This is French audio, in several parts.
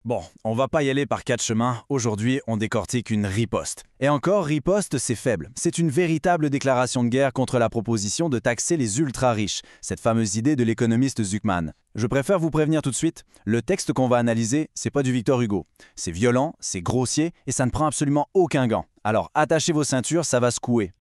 Bon, on va pas y aller par quatre chemins. Aujourd'hui, on décortique une riposte. Et encore, riposte, c'est faible. C'est une véritable déclaration de guerre contre la proposition de taxer les ultra-riches, cette fameuse idée de l'économiste Zuckman. Je préfère vous prévenir tout de suite, le texte qu'on va analyser, c'est pas du Victor Hugo. C'est violent, c'est grossier et ça ne prend absolument aucun gant. Alors attachez vos ceintures, ça va secouer.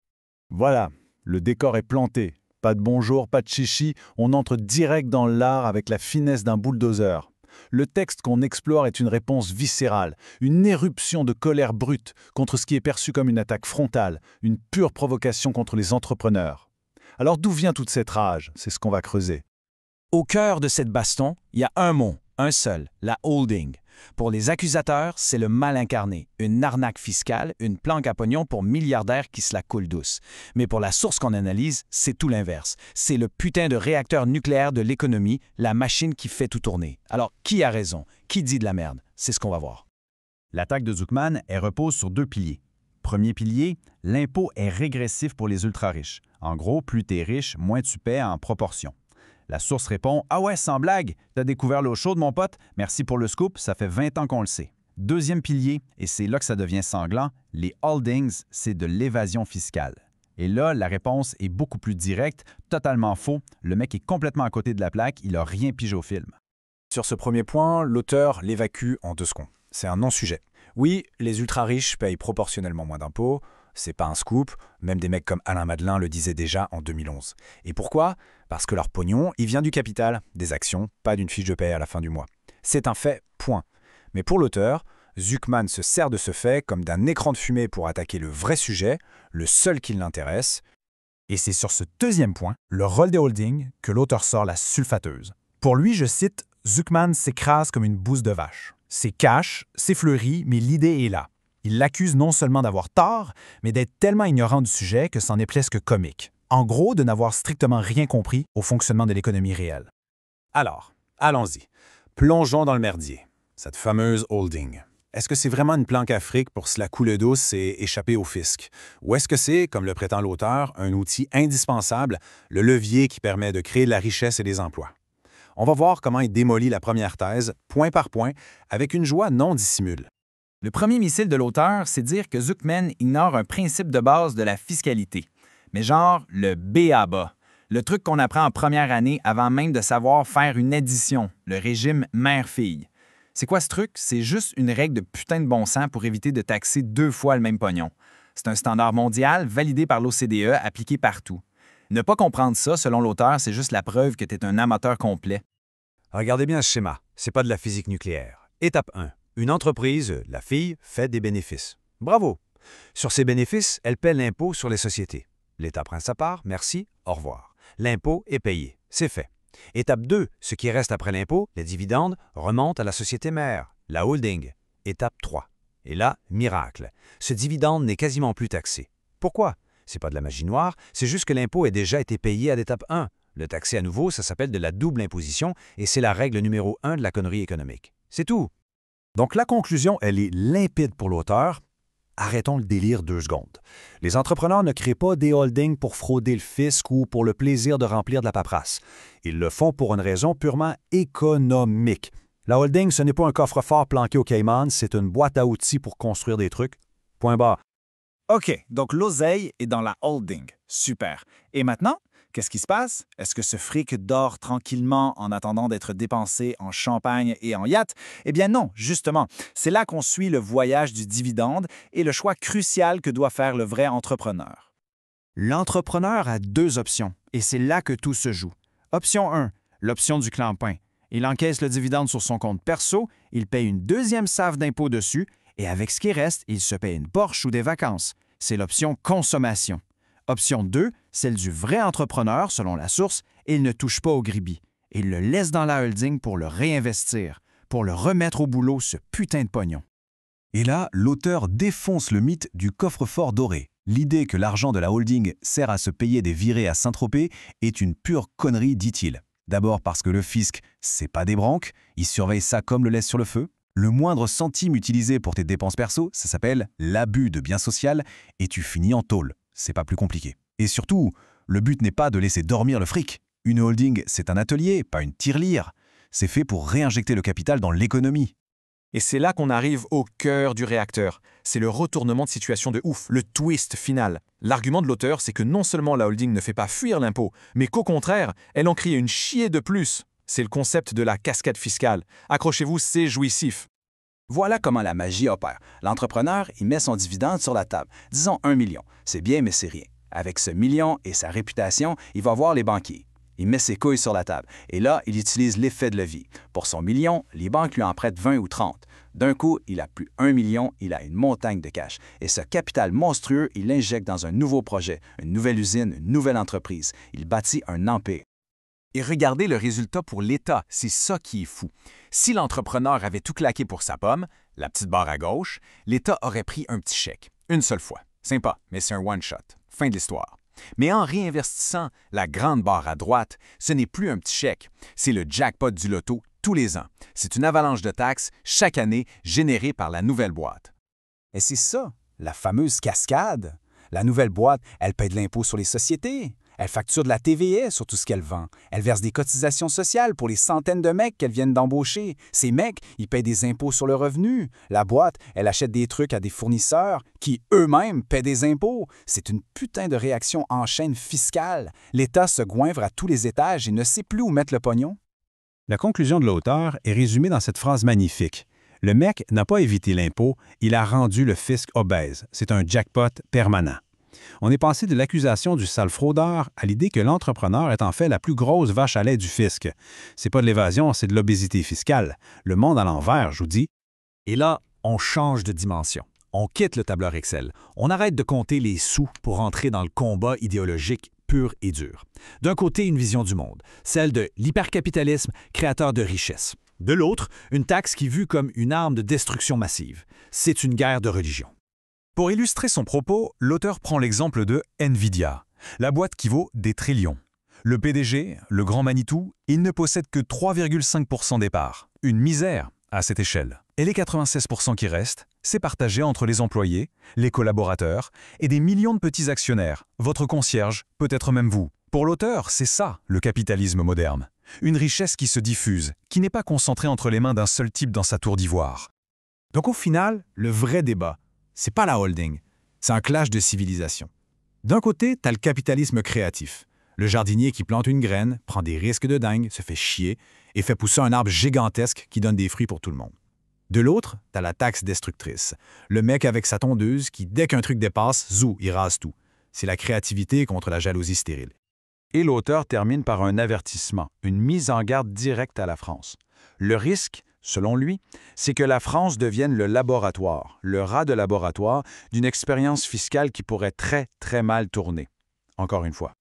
Voilà, le décor est planté. Pas de bonjour, pas de chichi, on entre direct dans l'art avec la finesse d'un bulldozer. Le texte qu'on explore est une réponse viscérale, une éruption de colère brute contre ce qui est perçu comme une attaque frontale, une pure provocation contre les entrepreneurs. Alors d'où vient toute cette rage? C'est ce qu'on va creuser. Au cœur de cette baston, il y a un mot, un seul, la holding. Pour les accusateurs, c'est le mal incarné, une arnaque fiscale, une planque à pognon pour milliardaires qui se la coulent douce. Mais pour la source qu'on analyse, c'est tout l'inverse. C'est le putain de réacteur nucléaire de l'économie, la machine qui fait tout tourner. Alors, qui a raison? Qui dit de la merde? C'est ce qu'on va voir. L'attaque de Zuckman, elle repose sur deux piliers. Premier pilier, l'impôt est régressif pour les ultra-riches. En gros, plus t'es riche, moins tu paies en proportion. La source répond « Ah ouais, sans blague, t'as découvert l'eau chaude, mon pote? Merci pour le scoop, ça fait 20 ans qu'on le sait. » Deuxième pilier, et c'est là que ça devient sanglant, les holdings, c'est de l'évasion fiscale. Et là, la réponse est beaucoup plus directe, totalement faux. Le mec est complètement à côté de la plaque, il n'a rien pigé au film. Sur ce premier point, l'auteur l'évacue en 2 secondes. C'est un non-sujet. Oui, les ultra-riches payent proportionnellement moins d'impôts, c'est pas un scoop, même des mecs comme Alain Madelin le disaient déjà en 2011. Et pourquoi? Parce que leur pognon, il vient du capital, des actions, pas d'une fiche de paie à la fin du mois. C'est un fait, point. Mais pour l'auteur, Zuckman se sert de ce fait comme d'un écran de fumée pour attaquer le vrai sujet, le seul qui l'intéresse. Et c'est sur ce deuxième point, le rôle des holdings, que l'auteur sort la sulfateuse. Pour lui, je cite, « Zuckman s'écrase comme une bouse de vache. C'est cash, c'est fleuri, mais l'idée est là. Il l'accuse non seulement d'avoir tort, mais d'être tellement ignorant du sujet que c'en est presque comique. En gros, de n'avoir strictement rien compris au fonctionnement de l'économie réelle. » Alors, allons-y. Plongeons dans le merdier. Cette fameuse holding. Est-ce que c'est vraiment une planque à fric pour se la couler douce et échapper au fisc? Ou est-ce que c'est, comme le prétend l'auteur, un outil indispensable, le levier qui permet de créer de la richesse et des emplois? On va voir comment il démolit la première thèse, point par point, avec une joie non dissimule. Le premier missile de l'auteur, c'est dire que Zuckman ignore un principe de base de la fiscalité. Mais genre le B.A.B.A., le truc qu'on apprend en première année avant même de savoir faire une addition, le régime mère-fille. C'est quoi ce truc? C'est juste une règle de putain de bon sens pour éviter de taxer 2 fois le même pognon. C'est un standard mondial validé par l'OCDE, appliqué partout. Ne pas comprendre ça, selon l'auteur, c'est juste la preuve que tu es un amateur complet. Regardez bien ce schéma, c'est pas de la physique nucléaire. Étape 1. Une entreprise, la fille, fait des bénéfices. Bravo! Sur ces bénéfices, elle paie l'impôt sur les sociétés. L'État prend sa part, merci, au revoir. L'impôt est payé, c'est fait. Étape 2. Ce qui reste après l'impôt, les dividendes, remontent à la société mère, la holding. Étape 3. Et là, miracle. Ce dividende n'est quasiment plus taxé. Pourquoi? C'est pas de la magie noire, c'est juste que l'impôt a déjà été payé à l'étape 1. Le taxer à nouveau, ça s'appelle de la double imposition et c'est la règle numéro 1 de la connerie économique. C'est tout. Donc la conclusion, elle est limpide pour l'auteur. Arrêtons le délire 2 secondes. Les entrepreneurs ne créent pas des holdings pour frauder le fisc ou pour le plaisir de remplir de la paperasse. Ils le font pour une raison purement économique. La holding, ce n'est pas un coffre-fort planqué au Cayman, c'est une boîte à outils pour construire des trucs. Point barre. OK, donc l'oseille est dans la holding. Super. Et maintenant, qu'est-ce qui se passe? Est-ce que ce fric dort tranquillement en attendant d'être dépensé en champagne et en yacht? Eh bien non, justement. C'est là qu'on suit le voyage du dividende et le choix crucial que doit faire le vrai entrepreneur. L'entrepreneur a 2 options, et c'est là que tout se joue. Option 1, l'option du clampin. Il encaisse le dividende sur son compte perso, il paye une 2e salve d'impôt dessus, et avec ce qui reste, il se paye une Porsche ou des vacances. C'est l'option consommation. Option 2, celle du vrai entrepreneur, selon la source, il ne touche pas au gribi. Il le laisse dans la holding pour le réinvestir, pour le remettre au boulot, ce putain de pognon. Et là, l'auteur défonce le mythe du coffre-fort doré. L'idée que l'argent de la holding sert à se payer des virées à Saint-Tropez est une pure connerie, dit-il. D'abord parce que le fisc, c'est pas des branques, il surveille ça comme le laisse sur le feu. Le moindre centime utilisé pour tes dépenses perso, ça s'appelle l'abus de bien social et tu finis en tôle. C'est pas plus compliqué. Et surtout, le but n'est pas de laisser dormir le fric. Une holding, c'est un atelier, pas une tirelire. C'est fait pour réinjecter le capital dans l'économie. Et c'est là qu'on arrive au cœur du réacteur. C'est le retournement de situation de ouf, le twist final. L'argument de l'auteur, c'est que non seulement la holding ne fait pas fuir l'impôt, mais qu'au contraire, elle en crée une chier de plus. C'est le concept de la cascade fiscale. Accrochez-vous, c'est jouissif. Voilà comment la magie opère. L'entrepreneur, il met son dividende sur la table. Disons 1 million. C'est bien, mais c'est rien. Avec ce million et sa réputation, il va voir les banquiers. Il met ses couilles sur la table. Et là, il utilise l'effet de levier. Pour son million, les banques lui en prêtent 20 ou 30. D'un coup, il a plus 1 million, il a une montagne de cash. Et ce capital monstrueux, il l'injecte dans un nouveau projet, une nouvelle usine, une nouvelle entreprise. Il bâtit un empire. Et regardez le résultat pour l'État, c'est ça qui est fou. Si l'entrepreneur avait tout claqué pour sa pomme, la petite barre à gauche, l'État aurait pris un petit chèque, une seule fois. Sympa, mais c'est un one-shot. Fin de l'histoire. Mais en réinvestissant la grande barre à droite, ce n'est plus un petit chèque, c'est le jackpot du loto tous les ans. C'est une avalanche de taxes chaque année générée par la nouvelle boîte. Et c'est ça, la fameuse cascade. La nouvelle boîte, elle paie de l'impôt sur les sociétés. Elle facture de la TVA sur tout ce qu'elle vend. Elle verse des cotisations sociales pour les centaines de mecs qu'elle vient d'embaucher. Ces mecs, ils payent des impôts sur le revenu. La boîte, elle achète des trucs à des fournisseurs qui, eux-mêmes, paient des impôts. C'est une putain de réaction en chaîne fiscale. L'État se goinfre à tous les étages et ne sait plus où mettre le pognon. La conclusion de l'auteur est résumée dans cette phrase magnifique. Le mec n'a pas évité l'impôt, il a rendu le fisc obèse. C'est un jackpot permanent. On est passé de l'accusation du sale fraudeur à l'idée que l'entrepreneur est en fait la plus grosse vache à lait du fisc. C'est pas de l'évasion, c'est de l'obésité fiscale. Le monde à l'envers, je vous dis. Et là, on change de dimension. On quitte le tableur Excel. On arrête de compter les sous pour entrer dans le combat idéologique pur et dur. D'un côté, une vision du monde, celle de l'hypercapitalisme créateur de richesse. De l'autre, une taxe qui est vue comme une arme de destruction massive. C'est une guerre de religion. Pour illustrer son propos, l'auteur prend l'exemple de Nvidia, la boîte qui vaut des trillions. Le PDG, le grand Manitou, il ne possède que 3,5% des parts. Une misère à cette échelle. Et les 96% qui restent, c'est partagé entre les employés, les collaborateurs et des millions de petits actionnaires, votre concierge, peut-être même vous. Pour l'auteur, c'est ça, le capitalisme moderne. Une richesse qui se diffuse, qui n'est pas concentrée entre les mains d'un seul type dans sa tour d'ivoire. Donc au final, le vrai débat, c'est pas la holding, c'est un clash de civilisation. D'un côté, t'as le capitalisme créatif. Le jardinier qui plante une graine, prend des risques de dingue, se fait chier et fait pousser un arbre gigantesque qui donne des fruits pour tout le monde. De l'autre, t'as la taxe destructrice. Le mec avec sa tondeuse qui, dès qu'un truc dépasse, zou, il rase tout. C'est la créativité contre la jalousie stérile. Et l'auteur termine par un avertissement, une mise en garde directe à la France. Le risque, selon lui, c'est que la France devienne le laboratoire, le rat de laboratoire d'une expérience fiscale qui pourrait très, très mal tourner. Encore une fois.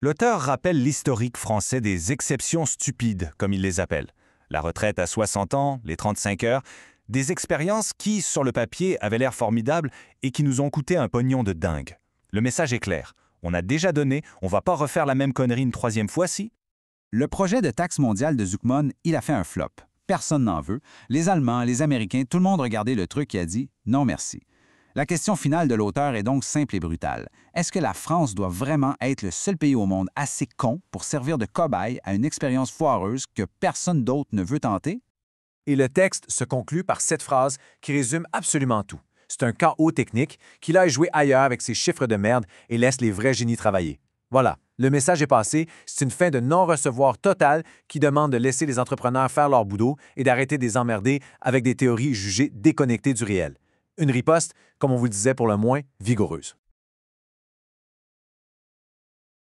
L'auteur rappelle l'historique français des exceptions stupides, comme il les appelle. La retraite à 60 ans, les 35 heures, des expériences qui, sur le papier, avaient l'air formidables et qui nous ont coûté un pognon de dingue. Le message est clair. On a déjà donné, on va pas refaire la même connerie une troisième fois, si? Le projet de taxe mondiale de Zuckman, il a fait un flop. Personne n'en veut. Les Allemands, les Américains, tout le monde regardait le truc et a dit « non merci ». La question finale de l'auteur est donc simple et brutale. Est-ce que la France doit vraiment être le seul pays au monde assez con pour servir de cobaye à une expérience foireuse que personne d'autre ne veut tenter? Et le texte se conclut par cette phrase qui résume absolument tout. C'est un chaos technique qu'il aille jouer ailleurs avec ses chiffres de merde et laisse les vrais génies travailler. Voilà, le message est passé, c'est une fin de non-recevoir totale qui demande de laisser les entrepreneurs faire leur boulot et d'arrêter de les emmerder avec des théories jugées déconnectées du réel. Une riposte, comme on vous le disait pour le moins, vigoureuse.